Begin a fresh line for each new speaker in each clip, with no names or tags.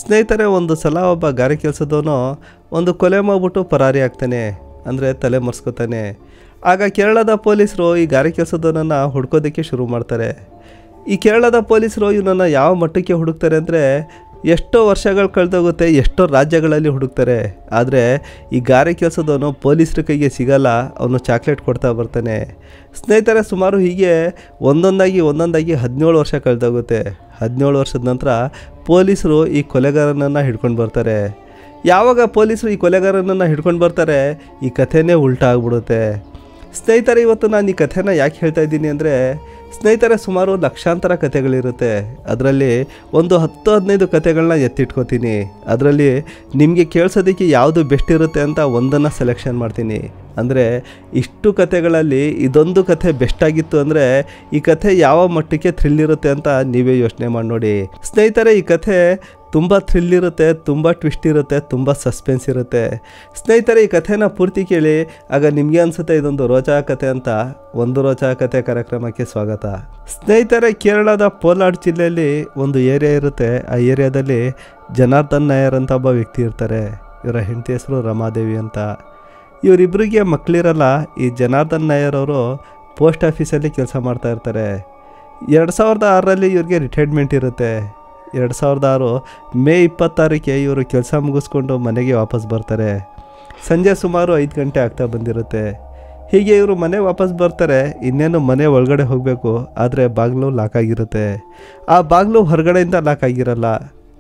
ಸ್ನೇಹಿತರೆ, ಒಂದು ಸಲ ಒಬ್ಬ ಗಾರೆ ಕೆಲಸದವನು ಒಂದು ಕೊಲೆ ಮಾಡಿಬಿಟ್ಟು ಪರಾರಿ ಆಗ್ತಾನೆ, ಅಂದರೆ ತಲೆ ಮರೆಸ್ಕೊತಾನೆ. ಆಗ ಕೇರಳದ ಪೊಲೀಸರು ಈ ಗಾರೆ ಕೆಲಸದವನನ್ನು ಹುಡ್ಕೋದಕ್ಕೆ ಶುರು ಮಾಡ್ತಾರೆ. ಈ ಕೇರಳದ ಪೊಲೀಸರು ಇವನನ್ನು ಯಾವ ಮಟ್ಟಕ್ಕೆ ಹುಡುಕ್ತಾರೆ ಅಂದರೆ, ಎಷ್ಟೋ ವರ್ಷಗಳು ಕಳೆದೋಗುತ್ತೆ, ಎಷ್ಟೋ ರಾಜ್ಯಗಳಲ್ಲಿ ಹುಡುಕ್ತಾರೆ. ಆದರೆ ಈ ಗಾರೆ ಕೆಲಸದವನು ಪೊಲೀಸರ ಕೈಗೆ ಸಿಗಲ್ಲ, ಅವನು ಚಾಕ್ಲೇಟ್ ಕೊಡ್ತಾ ಬರ್ತಾನೆ. ಸ್ನೇಹಿತರೆ, ಸುಮಾರು ಹೀಗೆ ಒಂದೊಂದಾಗಿ 17 ವರ್ಷ ಕಳೆದೋಗುತ್ತೆ. 17 ವರ್ಷದ ನಂತರ ಪೊಲೀಸರು ಈ ಕೊಲೆಗಾರನನ್ನು ಹಿಡ್ಕೊಂಡು ಬರ್ತಾರೆ. ಯಾವಾಗ ಪೊಲೀಸರು ಈ ಕೊಲೆಗಾರನನ್ನು ಹಿಡ್ಕೊಂಡು ಬರ್ತಾರೆ, ಈ ಕಥೆನೇ ಉಲ್ಟಾ ಆಗ್ಬಿಡುತ್ತೆ. ಸ್ನೇಹಿತರೆ, ಇವತ್ತು ನಾನು ಈ ಕಥೆನ ಯಾಕೆ ಹೇಳ್ತಾ ಇದ್ದೀನಿ ಅಂದರೆ, ಸ್ನೇಹಿತರೆ, ಸುಮಾರು ಲಕ್ಷಾಂತರ ಕಥೆಗಳಿರುತ್ತೆ. ಅದರಲ್ಲಿ ಒಂದು 10-15 ಕಥೆಗಳನ್ನ ಎತ್ತಿಟ್ಕೋತೀನಿ. ಅದರಲ್ಲಿ ನಿಮಗೆ ಕೇಳಿಸೋದಕ್ಕೆ ಯಾವುದು ಬೆಸ್ಟ್ ಇರುತ್ತೆ ಅಂತ ಒಂದನ್ನು ಸೆಲೆಕ್ಷನ್ ಮಾಡ್ತೀನಿ. ಅಂದರೆ ಇಷ್ಟು ಕಥೆಗಳಲ್ಲಿ ಇದೊಂದು ಕಥೆ ಬೆಸ್ಟ್ ಆಗಿತ್ತು ಅಂದರೆ ಈ ಕಥೆ ಯಾವ ಮಟ್ಟಕ್ಕೆ ಥ್ರಿಲ್ ಇರುತ್ತೆ ಅಂತ ನೀವೇ ಯೋಚನೆ ಮಾಡಿ ನೋಡಿ. ಸ್ನೇಹಿತರೆ, ಈ ಕಥೆ ತುಂಬ ಥ್ರಿಲ್ ಇರುತ್ತೆ, ತುಂಬ ಟ್ವಿಸ್ಟ್ ಇರುತ್ತೆ, ತುಂಬ ಸಸ್ಪೆನ್ಸ್ ಇರುತ್ತೆ. ಸ್ನೇಹಿತರೆ, ಈ ಕಥೆನ ಪೂರ್ತಿ ಕೇಳಿ, ಆಗ ನಿಮಗೆ ಅನಿಸುತ್ತೆ ಇದೊಂದು ರೋಚಕ ಕಥೆ ಅಂತ. ಒಂದು ರೋಚಕ ಕಥೆ ಕಾರ್ಯಕ್ರಮಕ್ಕೆ ಸ್ವಾಗತ. ಸ್ನೇಹಿತರೆ, ಕೇರಳದ ಪೋಲಾಡ್ ಜಿಲ್ಲೆಯಲ್ಲಿ ಒಂದು ಏರಿಯಾ ಇರುತ್ತೆ. ಆ ಏರಿಯಾದಲ್ಲಿ ಜನಾರ್ದನ್ ನಾಯರ್ ಅಂತ ಒಬ್ಬ ವ್ಯಕ್ತಿ ಇರ್ತಾರೆ. ಇವರ ಹೆಂಡತಿ ಹೆಸರು ರಮಾದೇವಿ ಅಂತ. ಇವರಿಬ್ಬರಿಗೆ ಮಕ್ಕಳಿರಲ್ಲ. ಈ ಜನಾರ್ದನ್ ನಾಯರ್ ಅವರು ಪೋಸ್ಟ್ ಆಫೀಸಲ್ಲಿ ಕೆಲಸ ಮಾಡ್ತಾ ಇರ್ತಾರೆ. 2006ರಲ್ಲಿ ಇವ್ರಿಗೆ ರಿಟೈರ್ಮೆಂಟ್ ಇರುತ್ತೆ. 2006 ಮೇ 26ಕ್ಕೆ ಇವರು ಕೆಲಸ ಮುಗಿಸ್ಕೊಂಡು ಮನೆಗೆ ವಾಪಸ್ ಬರ್ತಾರೆ. ಸಂಜೆ ಸುಮಾರು 5 ಗಂಟೆ ಆಗ್ತಾ ಬಂದಿರುತ್ತೆ. ಹೀಗೆ ಇವರು ಮನೆ ವಾಪಸ್ ಬರ್ತಾರೆ. ಇನ್ನೇನು ಮನೆ ಒಳಗಡೆ ಹೋಗಬೇಕು, ಆದರೆ ಬಾಗಿಲು ಲಾಕ್ ಆಗಿರುತ್ತೆ. ಆ ಬಾಗಿಲು ಹೊರಗಡೆಯಿಂದ ಲಾಕ್ ಆಗಿರಲ್ಲ.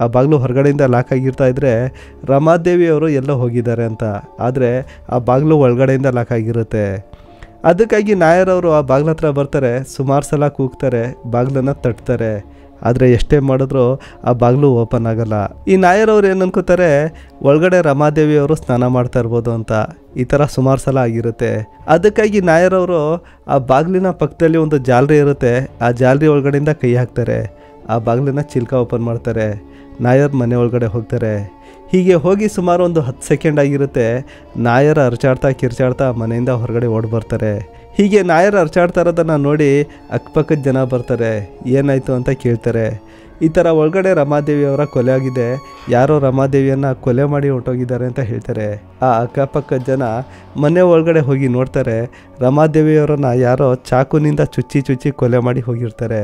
ಆ ಬಾಗಿಲು ಹೊರಗಡೆಯಿಂದ ಲಾಕ್ ಆಗಿರ್ತಾ ಇದ್ದರೆ ರಮಾದೇವಿ ಅವರು ಎಲ್ಲೋ ಹೋಗಿದ್ದಾರೆ ಅಂತ. ಆದರೆ ಆ ಬಾಗಿಲು ಒಳಗಡೆಯಿಂದ ಲಾಕ್ ಆಗಿರುತ್ತೆ. ಅದಕ್ಕಾಗಿ ನಾಯರ್ ಅವರು ಆ ಬಾಗಿಲ ಹತ್ರ ಬರ್ತಾರೆ. ಸುಮಾರು ಸಲ ಕೂಗ್ತಾರೆ, ಬಾಗಿಲನ್ನು ತಟ್ತಾರೆ. ಆದರೆ ಎಷ್ಟೇ ಮಾಡಿದ್ರೂ ಆ ಬಾಗಿಲು ಓಪನ್ ಆಗಲ್ಲ. ಈ ನಾಯರ್ ಅವ್ರು ಏನು ಅನ್ಕೋತಾರೆ, ಒಳಗಡೆ ರಮಾದೇವಿ ಅವರು ಸ್ನಾನ ಮಾಡ್ತಾ ಇರ್ಬೋದು ಅಂತ. ಈ ಥರ ಸುಮಾರು ಸಲ ಆಗಿರುತ್ತೆ. ಅದಕ್ಕಾಗಿ ನಾಯರ್ ಅವರು ಆ ಬಾಗಿಲಿನ ಪಕ್ಕದಲ್ಲಿ ಒಂದು ಜಾಲರಿ ಇರುತ್ತೆ. ಆ ಜಾಲರಿ ಒಳಗಡೆಯಿಂದ ಕೈ ಹಾಕ್ತಾರೆ. ಆ ಬಾಗಿಲನ್ನು ಚಿಲ್ಕ ಓಪನ್ ಮಾಡ್ತಾರೆ. ನಾಯರ್ ಮನೆ ಒಳಗಡೆ ಹೋಗ್ತಾರೆ. ಹೀಗೆ ಹೋಗಿ ಸುಮಾರು ಒಂದು 10 ಸೆಕೆಂಡ್ ಆಗಿರುತ್ತೆ. ನಾಯರ್ ಅರ್ಚಾಡ್ತಾ ಕಿರ್ಚಾಡ್ತಾ ಮನೆಯಿಂದ ಹೊರಗಡೆ ಓಡಿ ಬರ್ತಾರೆ. ಹೀಗೆ ನಾಯರ್ ಅರ್ಚಾಡ್ತಾ ಇರೋದನ್ನು ನೋಡಿ ಅಕ್ಕಪಕ್ಕದ ಜನ ಬರ್ತಾರೆ. ಏನಾಯಿತು ಅಂತ ಕೇಳ್ತಾರೆ. ಈ ಥರ ಒಳಗಡೆ ರಮಾದೇವಿಯವರ ಕೊಲೆ ಆಗಿದೆ, ಯಾರೋ ರಮಾದೇವಿಯನ್ನು ಕೊಲೆ ಮಾಡಿ ಹೊರಟೋಗಿದ್ದಾರೆ ಅಂತ ಹೇಳ್ತಾರೆ. ಆ ಅಕ್ಕಪಕ್ಕದ ಜನ ಮನೆ ಒಳಗಡೆ ಹೋಗಿ ನೋಡ್ತಾರೆ. ರಮಾದೇವಿಯವರನ್ನು ಯಾರೋ ಚಾಕುನಿಂದ ಚುಚ್ಚಿ ಕೊಲೆ ಮಾಡಿ ಹೋಗಿರ್ತಾರೆ.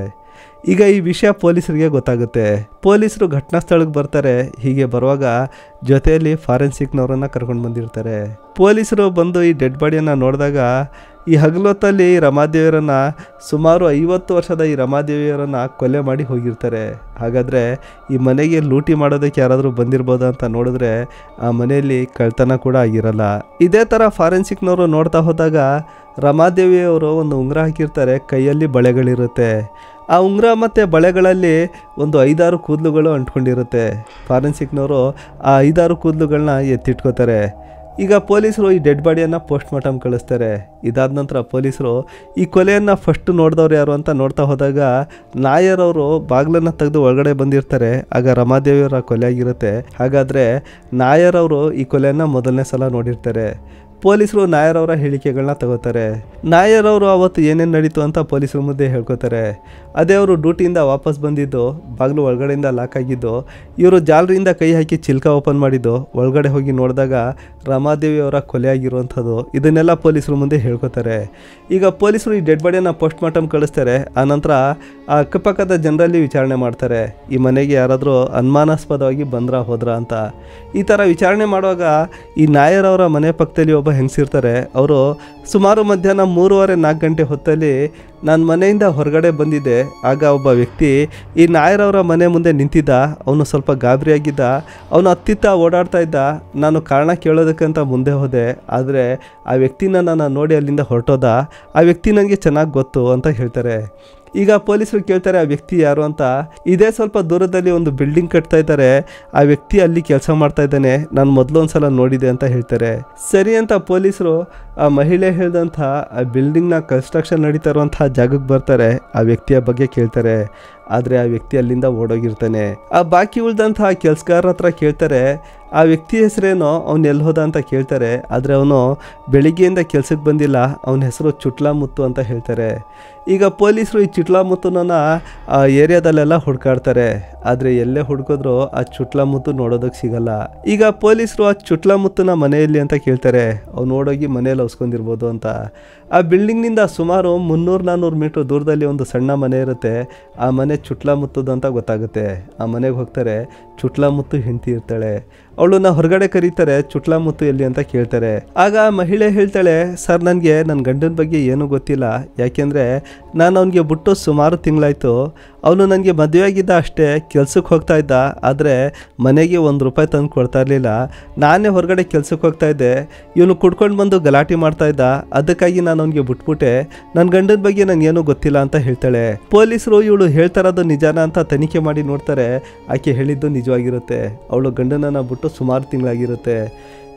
ಈಗ ಈ ವಿಷಯ ಪೊಲೀಸರಿಗೆ ಗೊತ್ತಾಗುತ್ತೆ. ಪೊಲೀಸರು ಘಟನಾ ಸ್ಥಳಕ್ಕೆ ಬರ್ತಾರೆ. ಹೀಗೆ ಬರುವಾಗ ಜೊತೆಯಲ್ಲಿ ಫಾರೆನ್ಸಿಕ್ನವರನ್ನು ಕರ್ಕೊಂಡು ಬಂದಿರ್ತಾರೆ. ಪೊಲೀಸರು ಬಂದು ಈ ಡೆಡ್ ಬಾಡಿಯನ್ನು ನೋಡಿದಾಗ ಈ ಹಗಲೊತ್ತಲ್ಲಿ ರಮಾದೇವಿಯರನ್ನು ಸುಮಾರು 50 ವರ್ಷದ ಈ ರಮಾದೇವಿಯರನ್ನು ಕೊಲೆ ಮಾಡಿ ಹೋಗಿರ್ತಾರೆ. ಹಾಗಾದರೆ ಈ ಮನೆಗೆ ಲೂಟಿ ಮಾಡೋದಕ್ಕೆ ಯಾರಾದರೂ ಬಂದಿರ್ಬೋದಾ ಅಂತ ನೋಡಿದ್ರೆ ಆ ಮನೆಯಲ್ಲಿ ಕಳ್ತನ ಕೂಡ ಆಗಿರಲ್ಲ. ಇದೇ ಥರ ಫಾರೆನ್ಸಿಕ್ನವರು ನೋಡ್ತಾ ಹೋದಾಗ ರಮಾದೇವಿಯವರು ಒಂದು ಉಂಗುರ ಹಾಕಿರ್ತಾರೆ. ಕೈಯಲ್ಲಿ ಬಳೆಗಳಿರುತ್ತೆ. ಆ ಉಂಗುರ ಮತ್ತು ಬಳೆಗಳಲ್ಲಿ ಒಂದು 5-6 ಕೂದಲುಗಳು ಅಂಟ್ಕೊಂಡಿರುತ್ತೆ. ಫಾರೆನ್ಸಿಕ್ನವರು ಆ 5-6 ಕೂದಲುಗಳನ್ನ ಎತ್ತಿಟ್ಕೋತಾರೆ. ಈಗ ಪೊಲೀಸರು ಈ ಡೆಡ್ ಬಾಡಿಯನ್ನು ಪೋಸ್ಟ್ ಮಾರ್ಟಮ್ ಕಳಿಸ್ತಾರೆ. ಇದಾದ ನಂತರ ಪೊಲೀಸರು ಈ ಕೊಲೆಯನ್ನು ಫಸ್ಟ್ ನೋಡಿದವ್ರು ಯಾರು ಅಂತ ನೋಡ್ತಾ ಹೋದಾಗ ನಾಯರ್ ಅವರು ಬಾಗಿಲನ್ನು ತೆಗೆದು ಒಳಗಡೆ ಬಂದಿರ್ತಾರೆ. ಆಗ ರಮಾದೇವಿಯವರ ಕೊಲೆ ಆಗಿರುತ್ತೆ. ಹಾಗಾದರೆ ನಾಯರ್ ಅವರು ಈ ಕೊಲೆಯನ್ನು ಮೊದಲನೇ ಸಲ ನೋಡಿರ್ತಾರೆ. ಪೊಲೀಸರು ನಾಯರ್ ಅವರ ಹೇಳಿಕೆಗಳನ್ನ ತಗೋತಾರೆ. ನಾಯರ್ ಅವರು ಅವತ್ತು ಏನೇನು ನಡೀತು ಅಂತ ಪೊಲೀಸರ ಮುಂದೆ ಹೇಳ್ಕೊತಾರೆ. ಅದೇ ಅವರು ಡ್ಯೂಟಿಯಿಂದ ವಾಪಸ್ ಬಂದಿದ್ದು, ಬಾಗಿಲು ಒಳಗಡೆಯಿಂದ ಲಾಕ್ ಆಗಿದ್ದು, ಇವರು ಜಾಲರಿಯಿಂದ ಕೈ ಹಾಕಿ ಚಿಲ್ಕ ಓಪನ್ ಮಾಡಿದ್ದು, ಒಳಗಡೆ ಹೋಗಿ ನೋಡಿದಾಗ ರಮಾದೇವಿ ಅವರ ಕೊಲೆ ಆಗಿರುವಂಥದ್ದು, ಇದನ್ನೆಲ್ಲ ಪೊಲೀಸರ ಮುಂದೆ ಹೇಳ್ಕೊತಾರೆ. ಈಗ ಪೊಲೀಸರು ಈ ಡೆಡ್ ಬಾಡಿಯನ್ನು ಪೋಸ್ಟ್ ಮಾರ್ಟಮ್ ಕಳಿಸ್ತಾರೆ. ಆನಂತರ ಆ ಅಕ್ಕಪಕ್ಕದ ಜನರಲ್ಲಿ ವಿಚಾರಣೆ ಮಾಡ್ತಾರೆ. ಈ ಮನೆಗೆ ಯಾರಾದರೂ ಅನುಮಾನಾಸ್ಪದವಾಗಿ ಬಂದ್ರಾ ಹೋದ್ರಾ ಅಂತ. ಈ ಥರ ವಿಚಾರಣೆ ಮಾಡುವಾಗ ಈ ನಾಯರ್ ಅವರ ಮನೆ ಪಕ್ಕದಲ್ಲಿ ಒಬ್ಬ ಹೆಂಗಸಿರ್ತಾರೆ. ಅವರು ಸುಮಾರು ಮಧ್ಯಾಹ್ನ 3:30-4 ಗಂಟೆ ಹೊತ್ತಲ್ಲಿ ನಾನು ಮನೆಯಿಂದ ಹೊರಗಡೆ ಬಂದಿದ್ದೆ. ಆಗ ಒಬ್ಬ ವ್ಯಕ್ತಿ ಈ ನಾಯರ್ ಅವರ ಮನೆ ಮುಂದೆ ನಿಂತಿದ್ದ. ಅವನು ಸ್ವಲ್ಪ ಗಾಬರಿಯಾಗಿದ್ದ. ಅವನು ಅತ್ತಿತ್ತ ಓಡಾಡ್ತಾ ಇದ್ದ. ನಾನು ಕಾರಣ ಕೇಳೋದಕ್ಕಂತ ಮುಂದೆ ಹೋದೆ. ಆದರೆ ಆ ವ್ಯಕ್ತಿನ ನಾನು ನೋಡಿ ಅಲ್ಲಿಂದ ಹೊರಟೋದ. ಆ ವ್ಯಕ್ತಿ ನನಗೆ ಚೆನ್ನಾಗಿ ಗೊತ್ತು ಅಂತ ಹೇಳ್ತಾರೆ. ಈಗ ಪೊಲೀಸರು ಕೇಳ್ತಾರೆ ಆ ವ್ಯಕ್ತಿ ಯಾರು ಅಂತ. ಇದೇ ಸ್ವಲ್ಪ ದೂರದಲ್ಲಿ ಒಂದು ಬಿಲ್ಡಿಂಗ್ ಕಟ್ತಾ ಇದ್ದಾರೆ. ಆ ವ್ಯಕ್ತಿ ಅಲ್ಲಿ ಕೆಲಸ ಮಾಡ್ತಾ ಇದ್ದಾನೆ, ನಾನು ಮೊದಲು ಒಂದು ಸಲ ನೋಡಿದೆ ಅಂತ ಹೇಳ್ತಾರೆ. ಸರಿ ಅಂತ ಪೊಲೀಸರು ಆ ಮಹಿಳೆ ಹೇಳಿದಂಥ ಆ ಬಿಲ್ಡಿಂಗ್ನ ಕನ್ಸ್ಟ್ರಕ್ಷನ್ ನಡೀತಾ ಇರುವಂತಹ ಜಾಗಕ್ಕೆ ಬರ್ತಾರೆ. ಆ ವ್ಯಕ್ತಿಯ ಬಗ್ಗೆ ಕೇಳ್ತಾರೆ. ಆದರೆ ಆ ವ್ಯಕ್ತಿ ಅಲ್ಲಿಂದ ಓಡೋಗಿರ್ತಾನೆ. ಆ ಬಾಕಿ ಉಳಿದಂತಹ ಕೆಲಸಗಾರರ ಹತ್ರ ಕೇಳ್ತಾರೆ, ಆ ವ್ಯಕ್ತಿ ಹೆಸರೇನೋ, ಅವ್ನು ಎಲ್ಲಿ ಹೋದ ಅಂತ ಕೇಳ್ತಾರೆ. ಆದರೆ ಅವನು ಬೆಳಿಗ್ಗೆಯಿಂದ ಕೆಲಸಕ್ಕೆ ಬಂದಿಲ್ಲ, ಅವನ ಹೆಸರು ಚುಟ್ಲಾಮುತ್ತು ಅಂತ ಹೇಳ್ತಾರೆ. ಈಗ ಪೊಲೀಸರು ಈ ಚುಟ್ಲಾಮುತ್ತುನ ಆ ಏರಿಯಾದಲ್ಲೆಲ್ಲ ಹುಡ್ಕಾಡ್ತಾರೆ. ಆದರೆ ಎಲ್ಲೇ ಹುಡ್ಕಿದ್ರು ಆ ಚುಟ್ಲಾಮುತ್ತು ನೋಡೋದಕ್ಕೆ ಸಿಗಲ್ಲ. ಈಗ ಪೊಲೀಸರು ಆ ಚುಟ್ಲಾಮುತ್ತುನ ಮನೆಯಲ್ಲಿ ಅಂತ ಕೇಳ್ತಾರೆ. ಅವ್ನು ನೋಡೋಗಿ ಮನೆಯಲ್ಲಿ ಹೊಸ್ಕೊಂಡಿರ್ಬೋದು ಅಂತ. ಆ ಬಿಲ್ಡಿಂಗ್ನಿಂದ ಸುಮಾರು 300-400 ಮೀಟ್ರ್ ದೂರದಲ್ಲಿ ಒಂದು ಸಣ್ಣ ಮನೆ ಇರುತ್ತೆ. ಆ ಮನೆ ಚುಟ್ಲಾಮುತ್ತದು ಅಂತ ಗೊತ್ತಾಗುತ್ತೆ. ಆ ಮನೆಗೆ ಹೋಗ್ತಾರೆ. ಚುಟ್ಲಾಮುತ್ತು ಹೆಂಡತಿ ಇರ್ತಾಳೆ. ಅವಳನ್ನ ಹೊರಗಡೆ ಕರೀತಾರೆ. ಚುಟ್ಲಾಮುತ್ತು ಎಲ್ಲಿ ಅಂತ ಕೇಳ್ತಾರೆ. ಆಗ ಆ ಮಹಿಳೆ ಹೇಳ್ತಾಳೆ, ಸರ್, ನನಗೆ ನನ್ನ ಗಂಡನ ಬಗ್ಗೆ ಏನೂ ಗೊತ್ತಿಲ್ಲ. ಯಾಕೆಂದರೆ ನಾನು ಅವನಿಗೆ ಬಿಟ್ಟು ಸುಮಾರು ತಿಂಗಳಾಯಿತು. ಅವನು ನನಗೆ ಮದುವೆಯಾಗಿದ್ದ ಅಷ್ಟೇ, ಕೆಲಸಕ್ಕೆ ಹೋಗ್ತಾ ಇದ್ದ. ಆದರೆ ಮನೆಗೆ ₹1 ತಂದು ಕೊಡ್ತಾ ಇರಲಿಲ್ಲ. ನಾನೇ ಹೊರಗಡೆ ಕೆಲಸಕ್ಕೆ ಹೋಗ್ತಾ ಇದ್ದೆ. ಇವನು ಕುಡ್ಕೊಂಡು ಬಂದು ಗಲಾಟೆ ಮಾಡ್ತಾ ಇದ್ದ. ಅದಕ್ಕಾಗಿ ನಾನು ಅವನಿಗೆ ಬಿಟ್ಬಿಟ್ಟೆ. ನನ್ನ ಗಂಡನ ಬಗ್ಗೆ ನನಗೇನೂ ಗೊತ್ತಿಲ್ಲ ಅಂತ ಹೇಳ್ತಾಳೆ. ಪೊಲೀಸರು ಇವಳು ಹೇಳ್ತಾ ಇರೋದು ನಿಜಾನ ಅಂತ ತನಿಖೆ ಮಾಡಿ ನೋಡ್ತಾರೆ. ಆಕೆ ಹೇಳಿದ್ದು ನಿಜವಾಗಿರುತ್ತೆ. ಅವಳು ಗಂಡನನ್ನು ಬಿಟ್ಟು ಸುಮಾರು ತಿಂಗಳಾಗಿರುತ್ತೆ.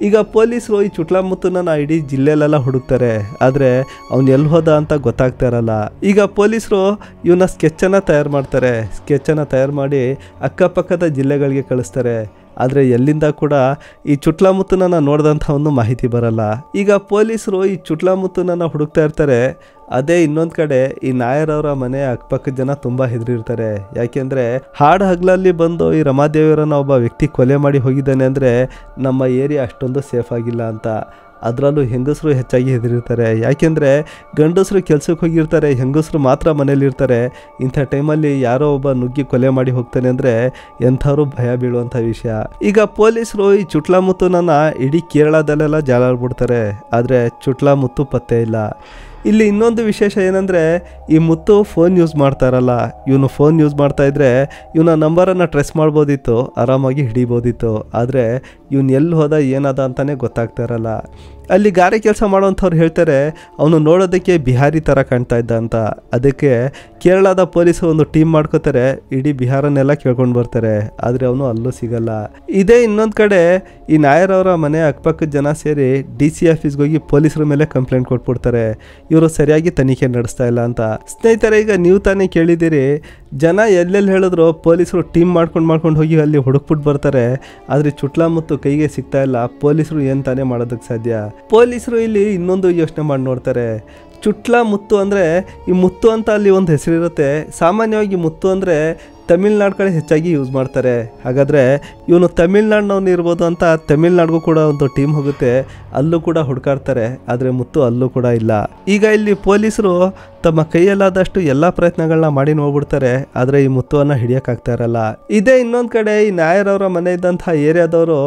ಈಗ ಪೊಲೀಸರು ಈ ಚುಟ್ಲಾಮುತ್ತುನ ಇಡೀ ಜಿಲ್ಲೆಯಲ್ಲೆಲ್ಲ ಹುಡುಕ್ತಾರೆ. ಆದರೆ ಅವ್ನು ಎಲ್ಲಿ ಹೋದ ಅಂತ ಗೊತ್ತಾಗ್ತಾ ಇರಲ್ಲ. ಈಗ ಪೊಲೀಸರು ಇವನ ಸ್ಕೆಚ್ಚನ್ನು ತಯಾರು ಮಾಡ್ತಾರೆ. ಸ್ಕೆಚ್ಚನ್ನು ತಯಾರು ಮಾಡಿ ಅಕ್ಕಪಕ್ಕದ ಜಿಲ್ಲೆಗಳಿಗೆ ಕಳಿಸ್ತಾರೆ. ಆದರೆ ಎಲ್ಲಿಂದ ಕೂಡ ಈ ಚುಟ್ಲಾಮುತ್ತುನ ನೋಡಿದಂಥ ಒಂದು ಮಾಹಿತಿ ಬರಲ್ಲ. ಈಗ ಪೊಲೀಸರು ಈ ಚುಟ್ಲಾಮುತ್ತುನ ಹುಡುಕ್ತಾ ಇರ್ತಾರೆ. ಅದೇ ಇನ್ನೊಂದು ಕಡೆ ಈ ನಾಯರ್ ಅವರ ಮನೆ ಅಕ್ಕಪಕ್ಕದ ಜನ ತುಂಬ ಹೆದರಿರ್ತಾರೆ. ಯಾಕೆಂದರೆ ಹಾಡು ಹಗಲಲ್ಲಿ ಬಂದು ಈ ರಮಾದೇವಿಯರನ್ನ ಒಬ್ಬ ವ್ಯಕ್ತಿ ಕೊಲೆ ಮಾಡಿ ಹೋಗಿದ್ದಾನೆ ಅಂದರೆ ನಮ್ಮ ಏರಿಯಾ ಅಷ್ಟೊಂದು ಸೇಫ್ ಆಗಿಲ್ಲ ಅಂತ. ಅದರಲ್ಲೂ ಹೆಂಗಸರು ಹೆಚ್ಚಾಗಿ ಹೆದರಿರ್ತಾರೆ. ಯಾಕೆಂದರೆ ಗಂಡಸರು ಕೆಲಸಕ್ಕೆ ಹೋಗಿರ್ತಾರೆ, ಹೆಂಗಸರು ಮಾತ್ರ ಮನೇಲಿರ್ತಾರೆ. ಇಂಥ ಟೈಮಲ್ಲಿ ಯಾರೋ ಒಬ್ಬ ನುಗ್ಗಿ ಕೊಲೆ ಮಾಡಿ ಹೋಗ್ತಾನೆ ಅಂದರೆ ಎಂಥವ್ರು ಭಯ ಬೀಳುವಂಥ ವಿಷಯ. ಈಗ ಪೊಲೀಸರು ಈ ಚುಟ್ಲಾಮುತ್ತುನ ಇಡೀ ಕೇರಳದಲ್ಲೆಲ್ಲ ಜಾಲಾಡ್ಬಿಡ್ತಾರೆ. ಆದರೆ ಚುಟ್ಲಾಮುತ್ತು ಪತ್ತೆ ಇಲ್ಲ. ಇಲ್ಲಿ ಇನ್ನೊಂದು ವಿಶೇಷ ಏನಂದರೆ, ಈ ಮುತ್ತು ಫೋನ್ ಯೂಸ್ ಮಾಡ್ತಾರಲ್ಲ, ಇವನು ಫೋನ್ ಯೂಸ್ ಮಾಡ್ತಾಯಿದ್ರೆ ಇವನ ನಂಬರನ್ನು ಟ್ರೇಸ್ ಮಾಡ್ಬೋದಿತ್ತು, ಆರಾಮಾಗಿ ಹಿಡಿಬೋದಿತ್ತು. ಆದರೆ ಇವನು ಎಲ್ಲಿ ಹೋದ ಏನಾದ ಅಂತಲೇ ಗೊತ್ತಾಗ್ತಾ ಇರಲ್ಲ. ಅಲ್ಲಿ ಗಾರೆ ಕೆಲಸ ಮಾಡೋವಂಥವ್ರು ಹೇಳ್ತಾರೆ, ಅವನು ನೋಡೋದಕ್ಕೆ ಬಿಹಾರಿ ಥರ ಕಾಣ್ತಾ ಇದ್ದ ಅಂತ. ಅದಕ್ಕೆ ಕೇರಳದ ಪೊಲೀಸರು ಒಂದು ಟೀಮ್ ಮಾಡ್ಕೋತಾರೆ. ಇಡೀ ಬಿಹಾರನ್ನೆಲ್ಲ ಕೇಳ್ಕೊಂಡು ಬರ್ತಾರೆ. ಆದರೆ ಅವನು ಅಲ್ಲೂ ಸಿಗಲ್ಲ. ಇದೇ ಇನ್ನೊಂದು ಕಡೆ ಈ ನಾಯರ್ ಅವರ ಮನೆ ಅಕ್ಕಪಕ್ಕದ ಜನ ಸೇರಿ DC ಆಫೀಸ್ಗೆ ಹೋಗಿ ಪೊಲೀಸರ ಮೇಲೆ ಕಂಪ್ಲೇಂಟ್ ಕೊಟ್ಬಿಡ್ತಾರೆ, ಇವರು ಸರಿಯಾಗಿ ತನಿಖೆ ನಡೆಸ್ತಾ ಇಲ್ಲ ಅಂತ. ಸ್ನೇಹಿತರೆ, ಈಗ ನೀವು ತಾನೇ ಕೇಳಿದ್ದೀರಿ, ಜನ ಎಲ್ಲೆಲ್ಲಿ ಹೇಳಿದ್ರು ಪೊಲೀಸರು ಟೀಮ್ ಮಾಡ್ಕೊಂಡು ಹೋಗಿ ಅಲ್ಲಿ ಹುಡುಕ್ಬಿಟ್ಟು ಬರ್ತಾರೆ. ಆದರೆ ಚುಟ್ಲಾಮುತ್ತು ಕೈಗೆ ಸಿಗ್ತಾ ಇಲ್ಲ. ಪೊಲೀಸರು ಏನು ತಾನೇ ಮಾಡೋದಕ್ಕೆ ಸಾಧ್ಯ? ಪೊಲೀಸರು ಇಲ್ಲಿ ಇನ್ನೊಂದು ಯೋಚನೆ ಮಾಡಿ ನೋಡ್ತಾರೆ. ಚುಟ್ಲಾಮುತ್ತು ಅಂದರೆ ಈ ಮುತ್ತು ಅಂತ ಅಲ್ಲಿ ಒಂದು ಹೆಸರಿರುತ್ತೆ. ಸಾಮಾನ್ಯವಾಗಿ ಮುತ್ತು ಅಂದರೆ ತಮಿಳ್ನಾಡು ಕಡೆ ಹೆಚ್ಚಾಗಿ ಯೂಸ್ ಮಾಡ್ತಾರೆ. ಹಾಗಾದರೆ ಇವನು ತಮಿಳ್ನಾಡಿನವನು ಇರ್ಬೋದು ಅಂತ ತಮಿಳ್ನಾಡಿಗೂ ಕೂಡ ಒಂದು ಟೀಮ್ ಹೋಗುತ್ತೆ. ಅಲ್ಲೂ ಕೂಡ ಹುಡುಕಾಡ್ತಾರೆ. ಆದರೆ ಮುತ್ತು ಅಲ್ಲೂ ಕೂಡ ಇಲ್ಲ. ಈಗ ಇಲ್ಲಿ ಪೊಲೀಸರು ತಮ್ಮ ಕೈಯಲ್ಲಾದಷ್ಟು ಎಲ್ಲ ಪ್ರಯತ್ನಗಳನ್ನ ಮಾಡಿ ನೋಡ್ಬಿಡ್ತಾರೆ. ಆದರೆ ಈ ಮುತ್ತುವನ್ನು ಹಿಡಿಯೋಕ್ಕಾಗ್ತಾ ಇರಲ್ಲ. ಇದೇ ಇನ್ನೊಂದು ಕಡೆ ಈ ನಾಯರ್ ಅವರ ಮನೆ ಇದ್ದಂಥ ಏರಿಯಾದವರು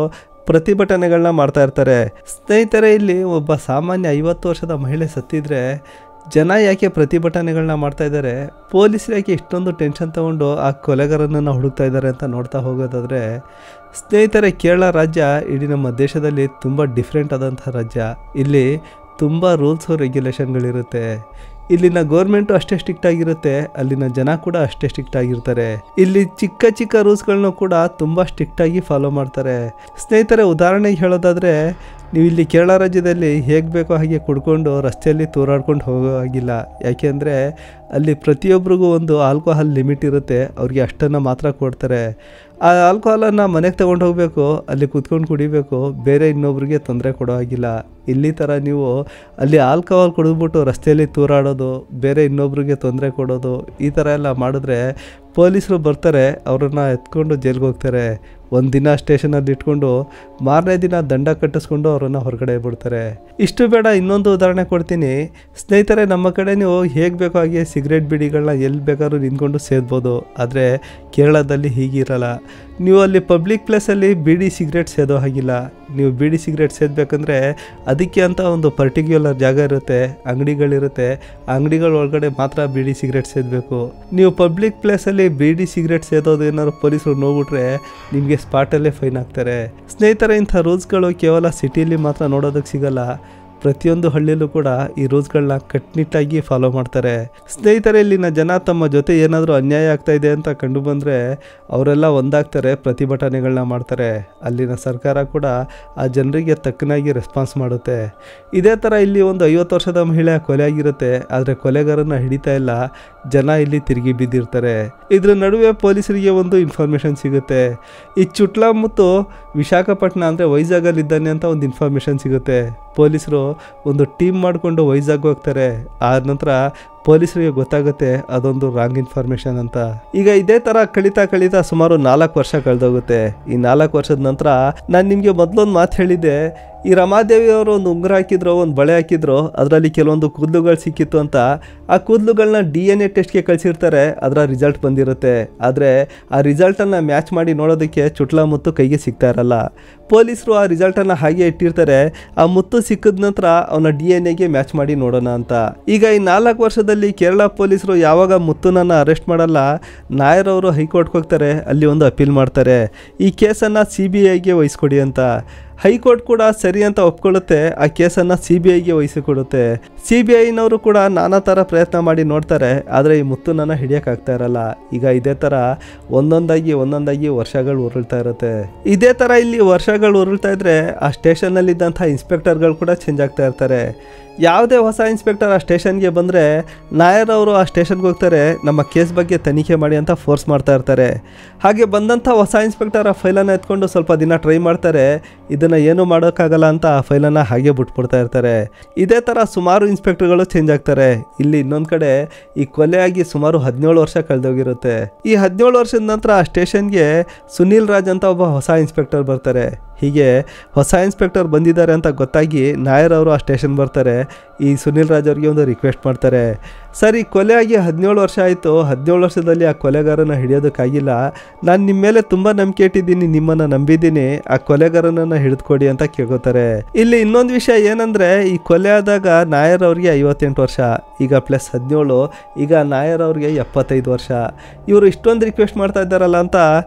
ಪ್ರತಿಭಟನೆಗಳನ್ನ ಮಾಡ್ತಾ ಇರ್ತಾರೆ. ಸ್ನೇಹಿತರೆ, ಇಲ್ಲಿ ಒಬ್ಬ ಸಾಮಾನ್ಯ 50 ವರ್ಷದ ಮಹಿಳೆ ಸತ್ತಿದ್ರೆ ಜನ ಯಾಕೆ ಪ್ರತಿಭಟನೆಗಳನ್ನ ಮಾಡ್ತಾ ಇದ್ದಾರೆ, ಪೊಲೀಸರು ಯಾಕೆ ಇಷ್ಟೊಂದು ಟೆನ್ಷನ್ ತಗೊಂಡು ಆ ಕೊಲೆಗಾರನನ್ನು ಹುಡುಕ್ತಾ ಇದ್ದಾರೆ ಅಂತ ನೋಡ್ತಾ ಹೋಗೋದಾದರೆ, ಸ್ನೇಹಿತರೆ, ಕೇರಳ ರಾಜ್ಯ ಇಡೀ ನಮ್ಮ ದೇಶದಲ್ಲಿ ತುಂಬ ಡಿಫ್ರೆಂಟ್ ಆದಂಥ ರಾಜ್ಯ. ಇಲ್ಲಿ ತುಂಬ ರೂಲ್ಸು ರೆಗ್ಯುಲೇಷನ್ಗಳಿರುತ್ತೆ. ಇಲ್ಲಿನ ಗೌರ್ಮೆಂಟು ಅಷ್ಟೇ ಸ್ಟ್ರಿಕ್ಟ್ ಆಗಿರುತ್ತೆ, ಅಲ್ಲಿನ ಜನ ಕೂಡ ಅಷ್ಟೇ ಸ್ಟ್ರಿಕ್ಟ್ ಆಗಿರ್ತಾರೆ. ಇಲ್ಲಿ ಚಿಕ್ಕ ಚಿಕ್ಕ ರೂಲ್ಸ್ಗಳನ್ನೂ ಕೂಡ ತುಂಬ ಸ್ಟ್ರಿಕ್ಟಾಗಿ ಫಾಲೋ ಮಾಡ್ತಾರೆ. ಸ್ನೇಹಿತರೆ, ಉದಾಹರಣೆಗೆ ಹೇಳೋದಾದರೆ, ನೀವು ಇಲ್ಲಿ ಕೇರಳ ರಾಜ್ಯದಲ್ಲಿ ಹೇಗೆ ಬೇಕೋ ಹಾಗೆ ಕುಡ್ಕೊಂಡು ರಸ್ತೆಯಲ್ಲಿ ತೂರಾಡ್ಕೊಂಡು ಹೋಗೋ ಆಗಿಲ್ಲ. ಯಾಕೆಂದರೆ ಅಲ್ಲಿ ಪ್ರತಿಯೊಬ್ಬರಿಗೂ ಒಂದು ಆಲ್ಕೋಹಾಲ್ ಲಿಮಿಟ್ ಇರುತ್ತೆ. ಅವ್ರಿಗೆ ಅಷ್ಟನ್ನು ಮಾತ್ರ ಕೊಡ್ತಾರೆ. ಆ ಆಲ್ಕೋಹಾಲನ್ನು ಮನೆಗೆ ತೊಗೊಂಡು ಹೋಗಬೇಕು, ಅಲ್ಲಿ ಕೂತ್ಕೊಂಡು ಕುಡಿಬೇಕು, ಬೇರೆ ಇನ್ನೊಬ್ರಿಗೆ ತೊಂದರೆ ಕೊಡೋ ಆಗಿಲ್ಲ. ಇಲ್ಲಿ ಥರ ನೀವು ಅಲ್ಲಿ ಆಲ್ಕೋಹಾಲ್ ಕುಡಿದ್ಬಿಟ್ಟು ರಸ್ತೆಯಲ್ಲಿ ತೂರಾಡೋದು, ಬೇರೆ ಇನ್ನೊಬ್ರಿಗೆ ತೊಂದರೆ ಕೊಡೋದು, ಈ ಥರ ಎಲ್ಲ ಮಾಡಿದ್ರೆ ಪೊಲೀಸರು ಬರ್ತಾರೆ, ಅವರನ್ನು ಎತ್ಕೊಂಡು ಜೈಲಿಗೆ ಹೋಗ್ತಾರೆ. ಒಂದು ದಿನ ಸ್ಟೇಷನಲ್ಲಿ ಇಟ್ಕೊಂಡು ಮಾರನೇ ದಿನ ದಂಡ ಕಟ್ಟಿಸ್ಕೊಂಡು ಅವರನ್ನು ಹೊರಗಡೆ ಬಿಡ್ತಾರೆ. ಇಷ್ಟು ಬೇಡ, ಇನ್ನೊಂದು ಉದಾಹರಣೆ ಕೊಡ್ತೀನಿ. ಸ್ನೇಹಿತರೆ, ನಮ್ಮ ಕಡೆ ನೀವು ಹೇಗೆ ಬೇಕೋ ಹಾಗೆ ಸಿಗರೇಟ್ ಬೀಡಿಗಳನ್ನ ಎಲ್ಲಿ ಬೇಕಾದ್ರೂ ನಿಂತ್ಕೊಂಡು ಸೇದ್ಬೋದು. ಆದರೆ ಕೇರಳದಲ್ಲಿ ಹೀಗಿರಲ್ಲ. ನೀವು ಅಲ್ಲಿ ಪಬ್ಲಿಕ್ ಪ್ಲೇಸಲ್ಲಿ ಬೀಡಿ ಸಿಗರೇಟ್ ಸೇದೋ ಹಾಗಿಲ್ಲ. ನೀವು ಬೀಡಿ ಸಿಗರೇಟ್ ಸೇದಬೇಕಂದ್ರೆ ಅದಕ್ಕೆ ಅಂತ ಒಂದು ಪರ್ಟಿಕ್ಯುಲರ್ ಜಾಗ ಇರುತ್ತೆ, ಅಂಗಡಿಗಳಿರುತ್ತೆ. ಆ ಅಂಗಡಿಗಳ ಒಳಗಡೆ ಮಾತ್ರ ಬೀಡಿ ಸಿಗರೇಟ್ ಸೇದಬೇಕು. ನೀವು ಪಬ್ಲಿಕ್ ಪ್ಲೇಸಲ್ಲಿ ಬೀಡಿ ಸಿಗರೇಟ್ ಸೇದೋದು ಏನಾದ್ರು ಪೊಲೀಸರು ನೋಡ್ಬಿಟ್ರೆ ನಿಮಗೆ ಸ್ಪಾಟಲ್ಲೇ ಫೈನ್ ಹಾಕ್ತಾರೆ. ಸ್ನೇಹಿತರೆ, ಇಂಥ ರೂಲ್ಸ್ಗಳು ಕೇವಲ ಸಿಟಿಯಲ್ಲಿ ಮಾತ್ರ ನೋಡೋದಕ್ಕೆ ಸಿಗಲ್ಲ. ಪ್ರತಿಯೊಂದು ಹಳ್ಳಿಯಲ್ಲೂ ಕೂಡ ಈ ರೂಲ್ಸ್ಗಳನ್ನ ಕಟ್ಟುನಿಟ್ಟಾಗಿ ಫಾಲೋ ಮಾಡ್ತಾರೆ. ಸ್ನೇಹಿತರೆ, ಇಲ್ಲಿನ ಜನ ತಮ್ಮ ಜೊತೆ ಏನಾದರೂ ಅನ್ಯಾಯ ಆಗ್ತಾ ಇದೆ ಅಂತ ಕಂಡು ಬಂದರೆ ಅವರೆಲ್ಲ ಒಂದಾಗ್ತಾರೆ, ಪ್ರತಿಭಟನೆಗಳನ್ನ ಮಾಡ್ತಾರೆ. ಅಲ್ಲಿನ ಸರ್ಕಾರ ಕೂಡ ಆ ಜನರಿಗೆ ತಕ್ಕನಾಗಿ ರೆಸ್ಪಾನ್ಸ್ ಮಾಡುತ್ತೆ. ಇದೇ ಥರ ಇಲ್ಲಿ ಒಂದು 50 ವರ್ಷದ ಮಹಿಳೆ ಕೊಲೆ ಆಗಿರುತ್ತೆ, ಆದರೆ ಕೊಲೆಗಾರನ ಹಿಡಿತಾ ಇಲ್ಲ. ಜನ ಇಲ್ಲಿ ತಿರುಗಿ ಬಿದ್ದಿರ್ತಾರೆ. ಇದ್ರ ನಡುವೆ ಪೊಲೀಸರಿಗೆ ಒಂದು ಇನ್ಫಾರ್ಮೇಷನ್ ಸಿಗುತ್ತೆ. ಈ ಚುಟ್ಲಾ ಮತ್ತು ವಿಶಾಖಪಟ್ಟಣ ಅಂದರೆ ವೈಜಾಗಲ್ಲಿದ್ದಾನೆ ಅಂತ ಒಂದು ಇನ್ಫಾರ್ಮೇಷನ್ ಸಿಗುತ್ತೆ. ಪೊಲೀಸರು ಒಂದು ಟೀಮ್ ಮಾಡಿಕೊಂಡು ವೈಜಾಗ್ ಹೋಗ್ತಾರೆ. ಆದ ನಂತರ ಪೊಲೀಸರಿಗೆ ಗೊತ್ತಾಗುತ್ತೆ ಅದೊಂದು ರಾಂಗ್ ಇನ್ಫಾರ್ಮೇಷನ್ ಅಂತ. ಈಗ ಇದೇ ಥರ ಕಳೀತಾ ಸುಮಾರು 4 ವರ್ಷ ಕಳೆದೋಗುತ್ತೆ. ಈ 4 ವರ್ಷದ ನಂತರ ನಾನು ನಿಮಗೆ ಮೊದಲೊಂದು ಮಾತು ಹೇಳಿದ್ದೆ, ಈ ರಮಾದೇವಿ ಅವರು ಒಂದು ಉಂಗುರ ಹಾಕಿದ್ರು, ಒಂದು ಬಳೆ ಹಾಕಿದ್ರು, ಅದರಲ್ಲಿ ಕೆಲವೊಂದು ಕೂದಲುಗಳು ಸಿಕ್ಕಿತ್ತು ಅಂತ. ಆ ಕೂದಲುಗಳನ್ನ DNA ಟೆಸ್ಟ್ಗೆ ಕಳಿಸಿರ್ತಾರೆ, ಅದರ ರಿಸಲ್ಟ್ ಬಂದಿರುತ್ತೆ. ಆದರೆ ಆ ರಿಸಲ್ಟನ್ನು ಮ್ಯಾಚ್ ಮಾಡಿ ನೋಡೋದಕ್ಕೆ ಚುಟ್ಲಾ ಮುತ್ತು ಕೈಗೆ ಸಿಗ್ತಾ ಇರಲ್ಲ. ಪೊಲೀಸರು ಆ ರಿಸಲ್ಟನ್ನು ಹಾಗೆ ಇಟ್ಟಿರ್ತಾರೆ. ಆ ಮುತ್ತು ಸಿಕ್ಕಿದ ನಂತರ ಅವನ DNA ಮ್ಯಾಚ್ ಮಾಡಿ ನೋಡೋಣ ಅಂತ. ಈಗ ಈ 4 ವರ್ಷದಲ್ಲಿ ಕೇರಳ ಪೊಲೀಸರು ಯಾವಾಗ ಮುತ್ತುನನ್ನು ಅರೆಸ್ಟ್ ಮಾಡಲ್ಲ, ನಾಯರ್ ಅವರು ಹೈಕೋರ್ಟ್ಗೆ ಹೋಗ್ತಾರೆ, ಅಲ್ಲಿ ಒಂದು ಅಪೀಲ್ ಮಾಡ್ತಾರೆ, ಈ ಕೇಸನ್ನು CBIಗೆ ವಹಿಸ್ಕೊಡಿ ಅಂತ. ಹೈಕೋರ್ಟ್ ಕೂಡ ಸರಿ ಅಂತ ಒಪ್ಕೊಳ್ಳುತ್ತೆ, ಆ ಕೇಸನ್ನು CBIಗೆ ವಹಿಸಿಕೊಡುತ್ತೆ. CBIನವರು ಕೂಡ ನಾನಾ ಥರ ಪ್ರಯತ್ನ ಮಾಡಿ ನೋಡ್ತಾರೆ, ಆದರೆ ಈ ಮುತ್ತುನನ್ನು ಹಿಡಿಯೋಕ್ಕಾಗ್ತಾ ಇರಲ್ಲ. ಈಗ ಇದೇ ಥರ ಒಂದೊಂದಾಗಿ ವರ್ಷಗಳು ಉರುಳ್ತಾ ಇರುತ್ತೆ. ಇದೇ ಥರ ಇಲ್ಲಿ ವರ್ಷಗಳು ಉರುಳ್ತಾ ಇದ್ರೆ ಆ ಸ್ಟೇಷನ್ನಲ್ಲಿದ್ದಂಥ ಇನ್ಸ್ಪೆಕ್ಟರ್ಗಳು ಕೂಡ ಚೇಂಜ್ ಆಗ್ತಾ ಇರ್ತಾರೆ. ಯಾವುದೇ ಹೊಸ ಇನ್ಸ್ಪೆಕ್ಟರ್ ಆ ಸ್ಟೇಷನ್ಗೆ ಬಂದರೆ ನಾಯರ್ ಅವರು ಆ ಸ್ಟೇಷನ್ಗೆ ಹೋಗ್ತಾರೆ, ನಮ್ಮ ಕೇಸ್ ಬಗ್ಗೆ ತನಿಖೆ ಮಾಡಿ ಅಂತ ಫೋರ್ಸ್ ಮಾಡ್ತಾ ಇರ್ತಾರೆ. ಹಾಗೆ ಬಂದಂಥ ಹೊಸ ಇನ್ಸ್ಪೆಕ್ಟರ್ ಆ ಫೈಲನ್ನು ಎತ್ಕೊಂಡು ಸ್ವಲ್ಪ ದಿನ ಟ್ರೈ ಮಾಡ್ತಾರೆ, ಇದನ್ನು ಏನೂ ಮಾಡೋಕ್ಕಾಗಲ್ಲ ಅಂತ ಆ ಫೈಲನ್ನು ಹಾಗೆ ಬಿಟ್ಬಿಡ್ತಾ ಇರ್ತಾರೆ. ಇದೇ ಥರ ಸುಮಾರು ಇನ್ಸ್ಪೆಕ್ಟರ್ಗಳು ಚೇಂಜ್ ಆಗ್ತಾರೆ. ಇಲ್ಲಿ ಇನ್ನೊಂದು ಕಡೆ ಈ ಕೊಲೆಯಾಗಿ ಸುಮಾರು 17 ವರ್ಷ ಕಳೆದೋಗಿರುತ್ತೆ. ಈ 17 ವರ್ಷದ ನಂತರ ಆ ಸ್ಟೇಷನ್ಗೆ ಸುನೀಲ್ ರಾಜ್ ಅಂತ ಒಬ್ಬ ಹೊಸ ಇನ್ಸ್ಪೆಕ್ಟರ್ ಬರ್ತಾರೆ. ಹೀಗೆ ಹೊಸ ಇನ್ಸ್ಪೆಕ್ಟರ್ ಬಂದಿದ್ದಾರೆ ಅಂತ ಗೊತ್ತಾಗಿ ನಾಯರ್ ಅವರು ಆ ಸ್ಟೇಷನ್ ಬರ್ತಾರೆ. ಈ ಸುನೀಲ್ ರಾಜ್ ಅವ್ರಿಗೆ ಒಂದು ರಿಕ್ವೆಸ್ಟ್ ಮಾಡ್ತಾರೆ, ಸರ್ ಈ ಕೊಲೆಯಾಗಿ 17 ವರ್ಷ ಆಯಿತು, 17 ವರ್ಷದಲ್ಲಿ ಆ ಕೊಲೆಗಾರನ ಹಿಡಿಯೋದಕ್ಕಾಗಿಲ್ಲ, ನಾನು ನಿಮ್ಮ ಮೇಲೆ ತುಂಬ ನಂಬಿಕೆ ಇಟ್ಟಿದ್ದೀನಿ, ನಿಮ್ಮನ್ನು ನಂಬಿದ್ದೀನಿ, ಆ ಕೊಲೆಗಾರನನ್ನು ಹಿಡಿದುಕೊಡಿ ಅಂತ ಕೇಳ್ಕೊತಾರೆ. ಇಲ್ಲಿ ಇನ್ನೊಂದು ವಿಷಯ ಏನಂದರೆ, ಈ ಕೊಲೆ ಆದಾಗ ನಾಯರ್ ಅವ್ರಿಗೆ 58 ವರ್ಷ, ಈಗ ಪ್ಲಸ್ 17, ಈಗ ನಾಯರ್ ಅವ್ರಿಗೆ 75 ವರ್ಷ. ಇವರು ಇಷ್ಟೊಂದು ರಿಕ್ವೆಸ್ಟ್ ಮಾಡ್ತಾ ಇದ್ದಾರಲ್ಲ ಅಂತ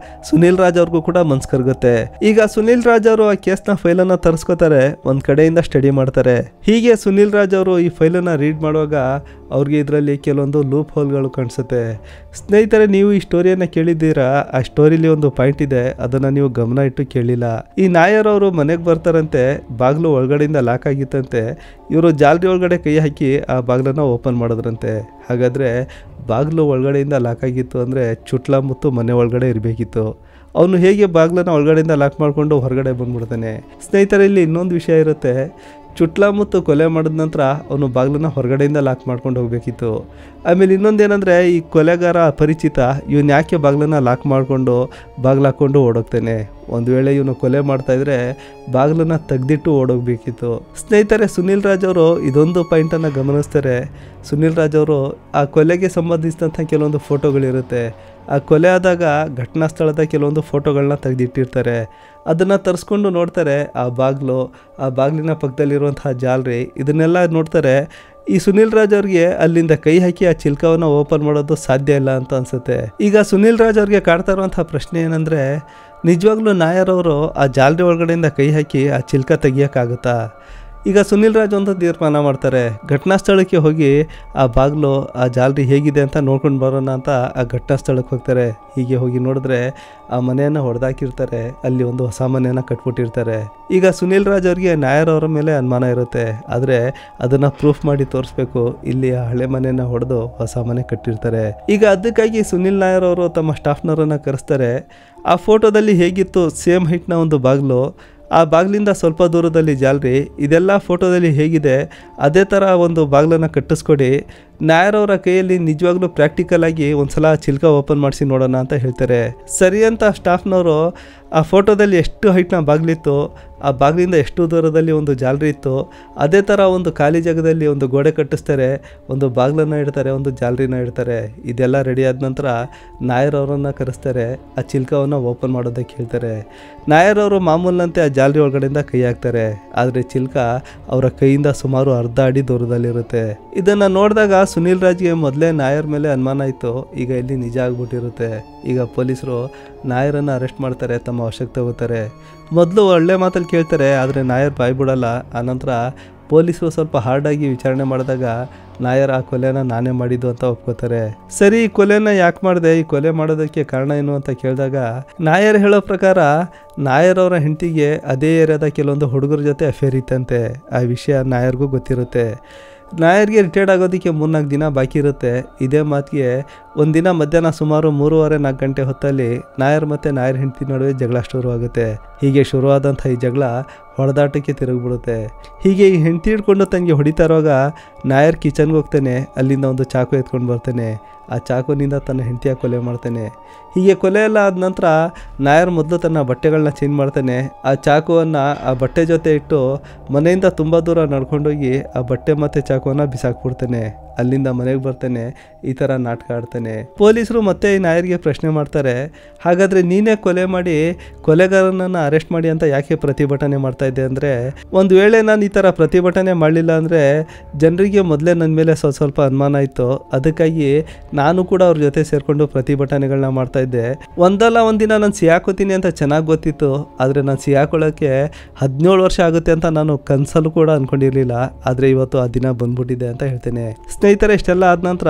ಸುನೀಲ್ ರಾಜ್ ಅವ್ರಿಗೂ ಕೂಡ ಮನ್ಸು ಕರಗುತ್ತೆ. ಈಗ ಸುನೀಲ್ ರಾಜ್ ಅವರು ಆ ಕೇಸ್ನ ಫೈಲನ್ನು ತರಿಸ್ಕೋತಾರೆ, ಒಂದು ಕಡೆಯಿಂದ ಸ್ಟಡಿ ಮಾಡ್ತಾರೆ. ಹೀಗೆ ಸುನೀಲ್ ರಾಜ್ ಅವರು ಈ ಫೈಲನ್ನು ರೀಡ್ ಮಾಡುವಾಗ ಅವ್ರಿಗೆ ಇದರಲ್ಲಿ ಕೆಲವೊಂದು ಲೂಪ್ ಹೋಲ್ಗಳು ಕಾಣಿಸುತ್ತೆ. ಸ್ನೇಹಿತರೆ, ನೀವು ಈ ಸ್ಟೋರಿಯನ್ನು ಕೇಳಿದ್ದೀರಾ, ಆ ಸ್ಟೋರಿಲಿ ಒಂದು ಪಾಯಿಂಟ್ ಇದೆ, ಅದನ್ನು ನೀವು ಗಮನ ಇಟ್ಟು ಕೇಳಿಲ್ಲ. ಈ ನಾಯರ್ ಅವರು ಮನೆಗೆ ಬರ್ತಾರಂತೆ, ಬಾಗಿಲು ಒಳಗಡೆಯಿಂದ ಲಾಕ್ ಆಗಿತ್ತಂತೆ. ಇವರು ಜಾಲರಿ ಒಳಗಡೆ ಕೈ ಹಾಕಿ ಆ ಬಾಗಿಲನ್ನು ಓಪನ್ ಮಾಡಿದ್ರಂತೆ. ಹಾಗಾದರೆ ಬಾಗಿಲು ಒಳಗಡೆಯಿಂದ ಲಾಕ್ ಆಗಿತ್ತು ಅಂದರೆ ಚುಟ್ಲಾ ಮುತ್ತು ಮನೆ ಒಳಗಡೆ ಇರಬೇಕಿತ್ತು. ಅವನು ಹೇಗೆ ಬಾಗಿಲನ್ನು ಒಳಗಡೆಯಿಂದ ಲಾಕ್ ಮಾಡಿಕೊಂಡು ಹೊರಗಡೆ ಬಂದ್ಬಿಡ್ತಾನೆ. ಸ್ನೇಹಿತರೆ, ಇಲ್ಲಿ ಇನ್ನೊಂದು ವಿಷಯ ಇರುತ್ತೆ, ಚುಟ್ಲಾ ಮುತ್ತು ಕೊಲೆ ಮಾಡಿದ ನಂತರ ಅವನು ಬಾಗಿಲನ್ನು ಹೊರಗಡೆಯಿಂದ ಲಾಕ್ ಮಾಡ್ಕೊಂಡು ಹೋಗಬೇಕಿತ್ತು. ಆಮೇಲೆ ಇನ್ನೊಂದೇನೆಂದರೆ, ಈ ಕೊಲೆಗಾರ ಪರಿಚಿತ ಇವನು ಯಾಕೆ ಬಾಗಿಲನ್ನು ಲಾಕ್ ಮಾಡಿಕೊಂಡು ಬಾಗಿಲು ಹಾಕ್ಕೊಂಡು ಓಡೋಗ್ತಾನೆ. ಒಂದು ವೇಳೆ ಇವನು ಕೊಲೆ ಮಾಡ್ತಾಯಿದ್ರೆ ಬಾಗಿಲನ್ನು ತೆಗೆದಿಟ್ಟು ಓಡೋಗ್ಬೇಕಿತ್ತು. ಸ್ನೇಹಿತರೆ, ಸುನೀಲ್ ರಾಜ್ ಅವರು ಇದೊಂದು ಪಾಯಿಂಟನ್ನು ಗಮನಿಸ್ತಾರೆ. ಸುನೀಲ್ ರಾಜ್ ಅವರು ಆ ಕೊಲೆಗೆ ಸಂಬಂಧಿಸಿದಂಥ ಕೆಲವೊಂದು ಫೋಟೋಗಳಿರುತ್ತೆ. ಆ ಕೊಲೆ ಆದಾಗ ಘಟನಾ ಸ್ಥಳದ ಕೆಲವೊಂದು ಫೋಟೋಗಳನ್ನ ತೆಗೆದಿಟ್ಟಿರ್ತಾರೆ. ಅದನ್ನು ತರಿಸ್ಕೊಂಡು ನೋಡ್ತಾರೆ. ಆ ಬಾಗಿಲಿನ ಪಕ್ಕದಲ್ಲಿರುವಂತಹ ಜಾಲರಿ, ಇದನ್ನೆಲ್ಲ ನೋಡ್ತಾರೆ. ಈ ಸುನೀಲ್ ರಾಜ್ ಅವ್ರಿಗೆ ಅಲ್ಲಿಂದ ಕೈ ಹಾಕಿ ಆ ಚಿಲ್ಕವನ್ನು ಓಪನ್ ಮಾಡೋದು ಸಾಧ್ಯ ಇಲ್ಲ ಅಂತ ಅನಿಸುತ್ತೆ. ಈಗ ಸುನೀಲ್ ರಾಜ್ ಅವ್ರಿಗೆ ಕಾಡ್ತಾ ಇರುವಂಥ ಪ್ರಶ್ನೆ ಏನಂದರೆ, ನಿಜವಾಗ್ಲೂ ನಾಯರ್ ಅವರು ಆ ಜಾಲರಿ ಒಳಗಡೆಯಿಂದ ಕೈ ಹಾಕಿ ಆ ಚಿಲ್ಕ ತೆಗಿಯೋಕ್ಕಾಗುತ್ತಾ? ಈಗ ಸುನೀಲ್ ರಾಜ್ ಒಂದು ತೀರ್ಮಾನ ಮಾಡ್ತಾರೆ, ಘಟನಾ ಸ್ಥಳಕ್ಕೆ ಹೋಗಿ ಆ ಬಾಗಿಲು ಆ ಜಾಲರಿ ಹೇಗಿದೆ ಅಂತ ನೋಡ್ಕೊಂಡು ಬರೋಣ ಅಂತ ಆ ಘಟನಾ ಸ್ಥಳಕ್ಕೆ ಹೋಗ್ತಾರೆ. ಹೀಗೆ ಹೋಗಿ ನೋಡಿದ್ರೆ ಆ ಮನೆಯನ್ನು ಹೊಡೆದಾಕಿರ್ತಾರೆ, ಅಲ್ಲಿ ಒಂದು ಹೊಸ ಮನೆಯನ್ನು ಕಟ್ಬಿಟ್ಟಿರ್ತಾರೆ. ಈಗ ಸುನೀಲ್ ರಾಜ್ ಅವ್ರಿಗೆ ನಾಯರ್ ಅವರ ಮೇಲೆ ಅನುಮಾನ ಇರುತ್ತೆ, ಆದರೆ ಅದನ್ನು ಪ್ರೂಫ್ ಮಾಡಿ ತೋರಿಸ್ಬೇಕು. ಇಲ್ಲಿ ಆ ಹಳೆ ಮನೆಯನ್ನು ಹೊಡೆದು ಹೊಸ ಮನೆ ಕಟ್ಟಿರ್ತಾರೆ. ಈಗ ಅದಕ್ಕಾಗಿ ಸುನೀಲ್ ನಾಯರ್ ಅವರು ತಮ್ಮ ಸ್ಟಾಫ್ನವರನ್ನು ಕರೆಸ್ತಾರೆ. ಆ ಫೋಟೋದಲ್ಲಿ ಹೇಗಿತ್ತು ಸೇಮ್ ಹೈಟ್ನ ಒಂದು ಬಾಗಿಲು, ಆ ಬಾಗಿಲಿಂದ ಸ್ವಲ್ಪ ದೂರದಲ್ಲಿ ಜಾಲರಿ, ಇದೆಲ್ಲ ಫೋಟೋದಲ್ಲಿ ಹೇಗಿದೆ ಅದೇ ಥರ ಒಂದು ಬಾಗಿಲನ್ನು ಕಟ್ಟಿಸ್ಕೊಡಿ. ನಾಯರ್ ಅವರ ಕೈಯಲ್ಲಿ ನಿಜವಾಗ್ಲೂ ಪ್ರಾಕ್ಟಿಕಲ್ ಆಗಿ ಒಂದ್ಸಲ ಚಿಲ್ಕ ಓಪನ್ ಮಾಡಿಸಿ ನೋಡೋಣ ಅಂತ ಹೇಳ್ತಾರೆ. ಸರಿ ಅಂತ ಸ್ಟಾಫ್ನವರು ಆ ಫೋಟೋದಲ್ಲಿ ಎಷ್ಟು ಹೈಟ್ನ ಬಾಗಿಲಿತ್ತು, ಆ ಬಾಗಿಲಿಂದ ಎಷ್ಟು ದೂರದಲ್ಲಿ ಒಂದು ಜಾಲರಿ ಇತ್ತು, ಅದೇ ಥರ ಒಂದು ಖಾಲಿ ಜಾಗದಲ್ಲಿ ಒಂದು ಗೋಡೆ ಕಟ್ಟಿಸ್ತಾರೆ, ಒಂದು ಬಾಗಿಲನ್ನು ಇಡ್ತಾರೆ, ಒಂದು ಜಾಲರಿನ ಇಡ್ತಾರೆ. ಇದೆಲ್ಲ ರೆಡಿ ಆದ ನಂತರ ನಾಯರ್ ಅವರನ್ನು ಕರೆಸ್ತಾರೆ, ಆ ಚಿಲ್ಕವನ್ನು ಓಪನ್ ಮಾಡೋದಕ್ಕೆ ಹೇಳ್ತಾರೆ. ನಾಯರ್ ಅವರು ಮಾಮೂಲಿನಂತೆ ಆ ಜಾಲರಿ ಒಳಗಡೆಯಿಂದ ಕೈ ಹಾಕ್ತಾರೆ, ಆದರೆ ಚಿಲ್ಕ ಅವರ ಕೈಯಿಂದ ಸುಮಾರು ಅರ್ಧ ಅಡಿ ದೂರದಲ್ಲಿರುತ್ತೆ. ಇದನ್ನು ನೋಡಿದಾಗ ಸುನೀಲ್ ರಾಜ್ಗೆ ಮೊದಲೇ ನಾಯರ್ ಮೇಲೆ ಅನುಮಾನ ಇತ್ತು, ಈಗ ಇಲ್ಲಿ ನಿಜ ಆಗ್ಬಿಟ್ಟಿರುತ್ತೆ. ಈಗ ಪೊಲೀಸರು ನಾಯರನ್ನು ಅರೆಸ್ಟ್ ಮಾಡ್ತಾರೆ, ತಮ್ಮ ವಶಕ್ಕೆ ತಗೋತಾರೆ. ಮೊದಲು ಒಳ್ಳೆ ಮಾತಲ್ಲಿ ಕೇಳ್ತಾರೆ, ಆದರೆ ನಾಯರ್ ಬಾಯ್ ಬಿಡಲ್ಲ. ಆನಂತರ ಪೊಲೀಸರು ಸ್ವಲ್ಪ ಹಾರ್ಡಾಗಿ ವಿಚಾರಣೆ ಮಾಡಿದಾಗ ನಾಯರ್ ಆ ಕೊಲೆನ ನಾನೇ ಮಾಡಿದ್ದು ಅಂತ ಒಪ್ಕೋತಾರೆ. ಸರಿ, ಈ ಕೊಲೆನ ಯಾಕೆ ಮಾಡಿದೆ, ಈ ಕೊಲೆ ಮಾಡೋದಕ್ಕೆ ಕಾರಣ ಏನು ಅಂತ ಕೇಳಿದಾಗ ನಾಯರ್ ಹೇಳೋ ಪ್ರಕಾರ ನಾಯರ್ ಅವರ ಹೆಂಡತಿಗೆ ಅದೇ ಏರಿಯಾದ ಕೆಲವೊಂದು ಹುಡುಗರ ಜೊತೆ ಅಫೇರ್ ಇತ್ತಂತೆ. ಆ ವಿಷಯ ನಾಯರ್ಗೂ ಗೊತ್ತಿರುತ್ತೆ. ನಾಯರ್ಗೆ ರಿಟೈರ್ಡ್ ಆಗೋದಕ್ಕೆ 3-4 ದಿನ ಬಾಕಿ ಇರುತ್ತೆ. ಇದೇ ಮಾತಿಗೆ ಒಂದಿನ ಮಧ್ಯಾಹ್ನ ಸುಮಾರು 3:30-4 ಗಂಟೆ ಹೊತ್ತಲ್ಲಿ ನಾಯರ್ ಮತ್ತು ನಾಯರ್ ಹೆಂಡತಿ ನಡುವೆ ಜಗಳ ಶುರುವಾಗುತ್ತೆ. ಹೀಗೆ ಶುರುವಾದಂಥ ಈ ಜಗಳ ಹೊಡೆದಾಟಕ್ಕೆ ತಿರುಗಿಬಿಡುತ್ತೆ. ಹೀಗೆ ಈ ಹೆಂಡತಿ ಹಿಡ್ಕೊಂಡು ತನಗೆ ಹೊಡಿತಾ ಇರುವಾಗ ನಾಯರ್ ಕಿಚನ್ಗೆ ಹೋಗ್ತಾನೆ. ಅಲ್ಲಿಂದ ಒಂದು ಚಾಕು ಎತ್ಕೊಂಡು ಬರ್ತಾನೆ. ಆ ಚಾಕುನಿಂದ ತನ್ನ ಹೆಂಡತಿಯ ಕೊಲೆ ಮಾಡ್ತಾನೆ. ಹೀಗೆ ಕೊಲೆ ಎಲ್ಲ ಆದ ನಂತರ ನಾಯರ್ ಮೊದಲು ತನ್ನ ಬಟ್ಟೆಗಳನ್ನ ಚೇಂಜ್ ಮಾಡ್ತಾನೆ. ಆ ಚಾಕುವನ್ನು ಆ ಬಟ್ಟೆ ಜೊತೆ ಇಟ್ಟು ಮನೆಯಿಂದ ತುಂಬ ದೂರ ನಡ್ಕೊಂಡೋಗಿ ಆ ಬಟ್ಟೆ ಮತ್ತು ಚಾಕುವನ್ನು ಬಿಸಾಕ್ಬಿಡ್ತಾನೆ. ಅಲ್ಲಿಂದ ಮನೆಗೆ ಬರ್ತಾನೆ. ಈ ಥರ ನಾಟಕ ಆಡ್ತಾನೆ. ಪೊಲೀಸರು ಮತ್ತೆ ಈ ನಾಯರ್ಗೆ ಪ್ರಶ್ನೆ ಮಾಡ್ತಾರೆ, ಹಾಗಾದರೆ ನೀನೇ ಕೊಲೆ ಮಾಡಿ ಕೊಲೆಗಾರನನ್ನು ಅರೆಸ್ಟ್ ಮಾಡಿ ಅಂತ ಯಾಕೆ ಪ್ರತಿಭಟನೆ ಮಾಡ್ತಾ ಇದ್ದೆ ಅಂದರೆ, ಒಂದು ವೇಳೆ ನಾನು ಈ ಥರ ಪ್ರತಿಭಟನೆ ಮಾಡಲಿಲ್ಲ ಅಂದರೆ ಜನರಿಗೆ ಮೊದಲೇ ನನ್ನ ಮೇಲೆ ಸ್ವಲ್ಪ ಅನುಮಾನ ಇತ್ತು. ಅದಕ್ಕಾಗಿ ನಾನು ಕೂಡ ಅವ್ರ ಜೊತೆ ಸೇರಿಕೊಂಡು ಪ್ರತಿಭಟನೆಗಳನ್ನ ಮಾಡ್ತಾ ಇದ್ದೆ. ಒಂದಲ್ಲ ಒಂದಿನ ನಾನು ಸಿಹಾಕೋತೀನಿ ಅಂತ ಚೆನ್ನಾಗಿ ಗೊತ್ತಿತ್ತು. ಆದರೆ ನಾನು ಸಿಹಾಕೊಳ್ಳೋಕ್ಕೆ 17 ವರ್ಷ ಆಗುತ್ತೆ ಅಂತ ನಾನು ಕನಸಲ್ಲೂ ಕೂಡ ಅಂದ್ಕೊಂಡಿರಲಿಲ್ಲ. ಆದರೆ ಇವತ್ತು ಆ ದಿನ ಬಂದ್ಬಿಟ್ಟಿದೆ ಅಂತ ಹೇಳ್ತೇನೆ. ಸ್ನೇಹಿತರೆ, ಇಷ್ಟೆಲ್ಲ ಆದ ನಂತರ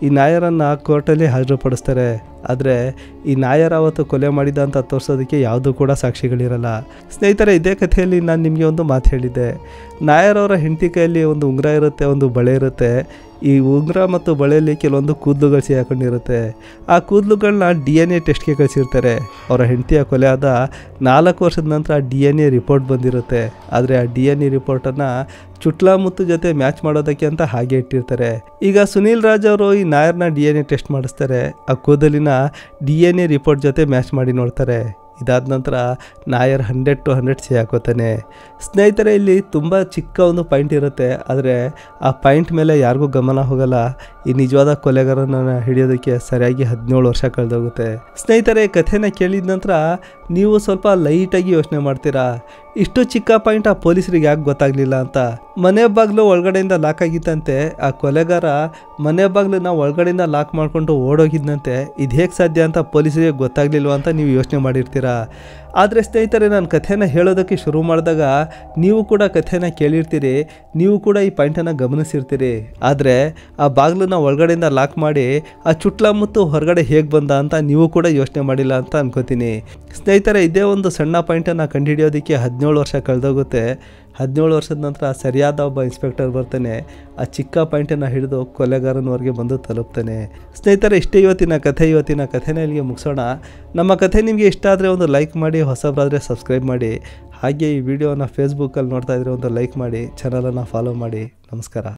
ಈ ನಾಯರನ್ನು ಕೋರ್ಟಲ್ಲಿ ಹಾಜರುಪಡಿಸ್ತಾರೆ. ಆದರೆ ಈ ನಾಯರ್ ಅವತ್ತು ಕೊಲೆ ಮಾಡಿದ ಅಂತ ತೋರಿಸೋದಕ್ಕೆ ಯಾವುದೂ ಕೂಡ ಸಾಕ್ಷಿಗಳಿರಲ್ಲ. ಸ್ನೇಹಿತರೆ, ಇದೇ ಕಥೆಯಲ್ಲಿ ನಾನು ನಿಮಗೆ ಒಂದು ಮಾತು ಹೇಳಿದ್ದೆ. ನಾಯರ್ ಅವರ ಹೆಂಡತಿ ಕೈಯಲ್ಲಿ ಒಂದು ಉಂಗುರ ಇರುತ್ತೆ, ಒಂದು ಬಳೆ ಇರುತ್ತೆ. ಈ ಉಂಗುರ ಮತ್ತು ಬಳೆಯಲ್ಲಿ ಕೆಲವೊಂದು ಕೂದಲುಗಳು ಸಿಹಾಕೊಂಡಿರುತ್ತೆ. ಆ ಕೂದಲುಗಳನ್ನ DNA ಟೆಸ್ಟ್ಗೆ ಕಳಿಸಿರ್ತಾರೆ. ಅವರ ಹೆಂಡತಿಯ ಕೊಲೆ ಆದ 4 ವರ್ಷದ ನಂತರ DNA ರಿಪೋರ್ಟ್ ಬಂದಿರುತ್ತೆ. ಆದರೆ ಆ DNA ರಿಪೋರ್ಟನ್ನು ಚುಟ್ಲಾಮುತ್ತು ಜೊತೆ ಮ್ಯಾಚ್ ಮಾಡೋದಕ್ಕೆ ಅಂತ ಹಾಗೆ ಇಟ್ಟಿರ್ತಾರೆ. ಈಗ ಸುನೀಲ್ ರಾಜ್ ಅವರು ಈ ನಾಯರ್ನ DNA ಟೆಸ್ಟ್ ಮಾಡಿಸ್ತಾರೆ. ಆ ಕೂದಲಿನ DNA ರಿಪೋರ್ಟ್ ಜೊತೆ ಮ್ಯಾಚ್ ಮಾಡಿ ನೋಡ್ತಾರೆ. ಇದಾದ ನಂತರ ನಾಯರ್ 100-100 ಸಿಹಾಕೋತಾನೆ. ಸ್ನೇಹಿತರೆ, ಇಲ್ಲಿ ತುಂಬ ಚಿಕ್ಕ ಒಂದು ಪಾಯಿಂಟ್ ಇರುತ್ತೆ. ಆದರೆ ಆ ಪಾಯಿಂಟ್ ಮೇಲೆ ಯಾರಿಗೂ ಗಮನ ಹೋಗಲ್ಲ. ಈ ನಿಜವಾದ ಕೊಲೆಗಾರನ ಹಿಡಿಯೋದಕ್ಕೆ ಸರಿಯಾಗಿ 17 ವರ್ಷ ಕಳೆದೋಗುತ್ತೆ. ಸ್ನೇಹಿತರೆ, ಈ ಕಥೆನ ಕೇಳಿದ ನಂತರ ನೀವು ಸ್ವಲ್ಪ ಲೈಟಾಗಿ ಯೋಚನೆ ಮಾಡ್ತೀರಾ, ಇಷ್ಟು ಚಿಕ್ಕ ಪಾಯಿಂಟ್ ಆ ಪೊಲೀಸರಿಗೆ ಯಾಕೆ ಗೊತ್ತಾಗಲಿಲ್ಲ ಅಂತ. ಮನೆ ಬಾಗಿಲು ಒಳಗಡೆಯಿಂದ ಲಾಕ್ ಆಗಿತ್ತಂತೆ. ಆ ಕೊಲೆಗಾರ ಮನೆ ಬಾಗಿಲನ್ನ ಒಳಗಡೆಯಿಂದ ಲಾಕ್ ಮಾಡಿಕೊಂಡು ಓಡೋಗಿದ್ದಂತೆ. ಇದು ಹೇಗೆ ಸಾಧ್ಯ ಅಂತ ಪೊಲೀಸರಿಗೆ ಗೊತ್ತಾಗಲಿಲ್ವ ಅಂತ ನೀವು ಯೋಚನೆ ಮಾಡಿರ್ತೀರಾ. ಆದರೆ ಸ್ನೇಹಿತರೆ, ನಾನು ಕಥೆನ ಹೇಳೋದಕ್ಕೆ ಶುರು ಮಾಡಿದಾಗ ನೀವು ಕೂಡ ಕಥೆನ ಕೇಳಿರ್ತೀರಿ, ನೀವು ಕೂಡ ಈ ಪಾಯಿಂಟನ್ನು ಗಮನಿಸಿರ್ತೀರಿ. ಆದರೆ ಆ ಬಾಗಿಲನ್ನ ಒಳಗಡೆಯಿಂದ ಲಾಕ್ ಮಾಡಿ ಆ ಚುಟ್ಲಾಮುತ್ತು ಹೊರಗಡೆ ಹೇಗೆ ಬಂದ ಅಂತ ನೀವು ಕೂಡ ಯೋಚನೆ ಮಾಡಿಲ್ಲ ಅಂತ ಅನ್ಕೋತೀನಿ. ಸ್ನೇಹಿತರೆ, ಇದೇ ಒಂದು ಸಣ್ಣ ಪಾಯಿಂಟನ್ನು ಕಂಡುಹಿಡಿಯೋದಕ್ಕೆ 17 ವರ್ಷ ಕಳೆದೋಗುತ್ತೆ. 17 ವರ್ಷದ ನಂತರ ಸರಿಯಾದ ಒಬ್ಬ ಇನ್ಸ್ಪೆಕ್ಟರ್ ಬರ್ತಾನೆ. ಆ ಚಿಕ್ಕ ಪಾಯಿಂಟನ್ನು ಹಿಡಿದು ಕೊಲೆಗಾರನವರೆಗೆ ಬಂದು ತಲುಪ್ತಾನೆ. ಸ್ನೇಹಿತರೆ, ಇಷ್ಟೇ ಇವತ್ತಿನ ಕಥೆನ ಇಲ್ಲಿಗೆ ಮುಗಿಸೋಣ. ನಮ್ಮ ಕಥೆ ನಿಮಗೆ ಇಷ್ಟ ಆದರೆ ಒಂದು ಲೈಕ್ ಮಾಡಿ, ಹೊಸಬರಾದರೆ ಸಬ್ಸ್ಕ್ರೈಬ್ ಮಾಡಿ. ಹಾಗೆ ಈ ವಿಡಿಯೋನ ಫೇಸ್ಬುಕ್ಕಲ್ಲಿ ನೋಡ್ತಾ ಇದ್ರೆ ಒಂದು ಲೈಕ್ ಮಾಡಿ, ಚಾನಲನ್ನು ಫಾಲೋ ಮಾಡಿ. ನಮಸ್ಕಾರ.